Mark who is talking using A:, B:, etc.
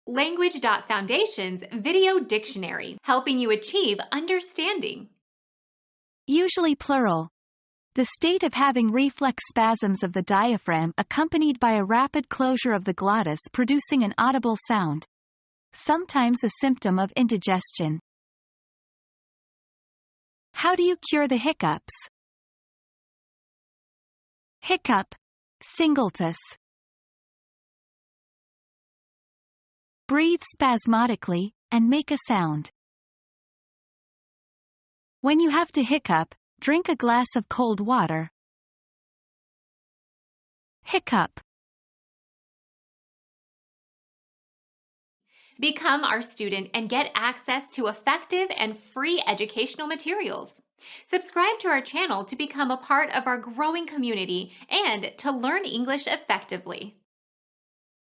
A: Language.Foundation's Video Dictionary, helping you achieve understanding.
B: Usually plural. The state of having reflex spasms of the diaphragm accompanied by a rapid closure of the glottis producing an audible sound. Sometimes a symptom of indigestion. How do you cure the hiccups? Hiccup. Singultus. Breathe spasmodically, and make a sound. When you have to hiccup, drink a glass of cold water. Hiccup.
A: Become our student and get access to effective and free educational materials. Subscribe to our channel to become a part of our growing community and to learn English effectively.